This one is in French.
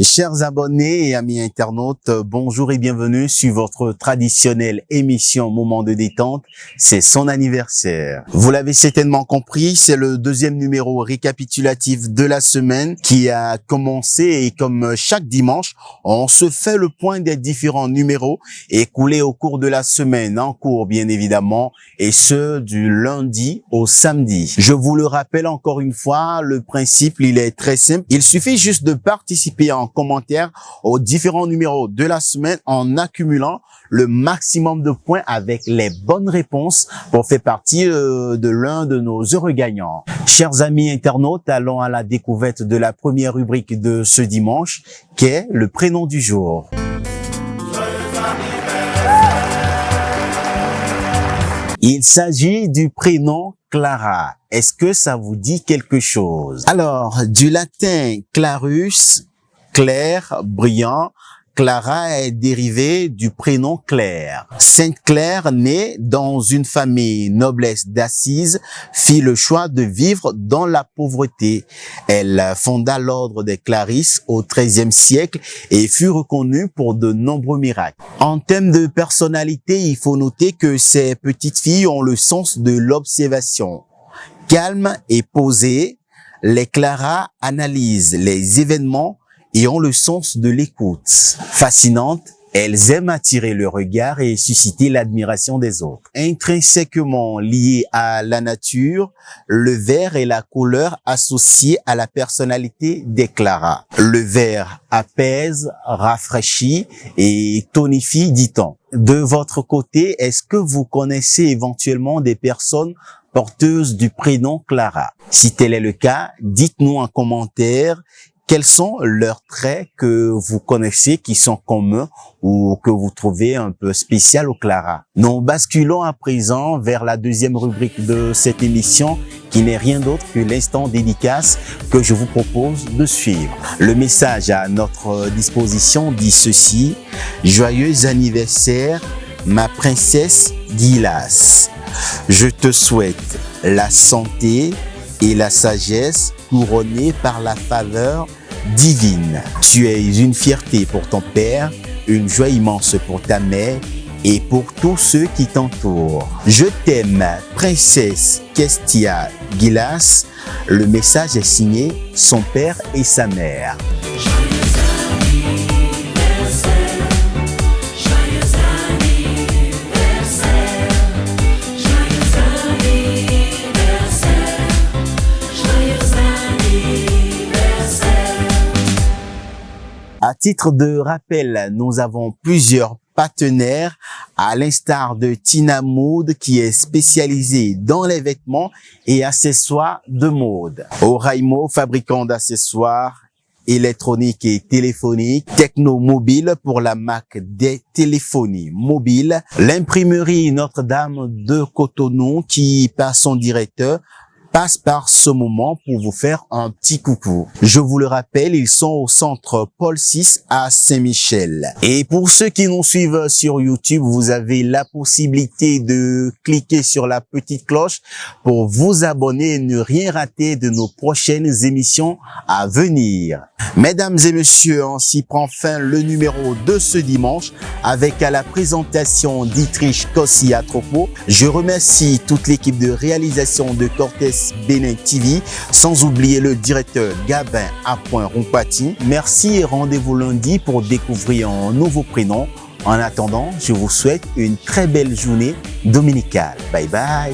Chers abonnés et amis internautes, bonjour et bienvenue sur votre traditionnelle émission Moment de détente. C'est son anniversaire. Vous l'avez certainement compris, c'est le deuxième numéro récapitulatif de la semaine qui a commencé et comme chaque dimanche, on se fait le point des différents numéros écoulés au cours de la semaine, en cours bien évidemment, et ce du lundi au samedi. Je vous le rappelle encore une fois, le principe il est très simple. Il suffit juste de participer en commentaire aux différents numéros de la semaine en accumulant le maximum de points avec les bonnes réponses pour faire partie de l'un de nos heureux gagnants. Chers amis internautes, allons à la découverte de la première rubrique de ce dimanche, qui est le prénom du jour. Il s'agit du prénom Clara. Est-ce que ça vous dit quelque chose? Alors, du latin clarus, clair, brillant, Clara est dérivée du prénom Claire. Sainte Claire, née dans une famille noblesse d'Assise, fit le choix de vivre dans la pauvreté. Elle fonda l'ordre des Clarisses au XIIIe siècle et fut reconnue pour de nombreux miracles. En termes de personnalité, il faut noter que ces petites filles ont le sens de l'observation. Calmes et posées, les Clara analysent les événements et ont le sens de l'écoute. Fascinantes, elles aiment attirer le regard et susciter l'admiration des autres. Intrinsèquement liées à la nature, le vert est la couleur associée à la personnalité des Clara. Le vert apaise, rafraîchit et tonifie, dit-on. De votre côté, est-ce que vous connaissez éventuellement des personnes porteuses du prénom Clara? Si tel est le cas, dites-nous en commentaire quels sont leurs traits que vous connaissez qui sont communs ou que vous trouvez un peu spécial au Clara. Nous basculons à présent vers la deuxième rubrique de cette émission qui n'est rien d'autre que l'instant dédicace que je vous propose de suivre. Le message à notre disposition dit ceci: joyeux anniversaire, ma princesse Gilas. Je te souhaite la santé et la sagesse couronnée par la faveur divine. Tu es une fierté pour ton père, une joie immense pour ta mère et pour tous ceux qui t'entourent. Je t'aime, princesse Kestia Gilas. Le message est signé son père et sa mère. À titre de rappel, nous avons plusieurs partenaires, à l'instar de Tina Mode qui est spécialisée dans les vêtements et accessoires de mode. Oraimo, fabricant d'accessoires électroniques et téléphoniques. Techno Mobile pour la marque des téléphonies mobiles. L'imprimerie Notre-Dame de Cotonou qui, par son directeur, passe par ce moment pour vous faire un petit coucou. Je vous le rappelle, ils sont au centre Paul VI à Saint-Michel. Et pour ceux qui nous suivent sur YouTube, vous avez la possibilité de cliquer sur la petite cloche pour vous abonner et ne rien rater de nos prochaines émissions à venir. Mesdames et messieurs, ainsi prend fin le numéro de ce dimanche avec à la présentation d'Itriche Kossi Atropo. Je remercie toute l'équipe de réalisation de Cortez Bénin TV, sans oublier le directeur Gabin Rompati. Merci et rendez-vous lundi pour découvrir un nouveau prénom. En attendant, je vous souhaite une très belle journée dominicale. Bye bye.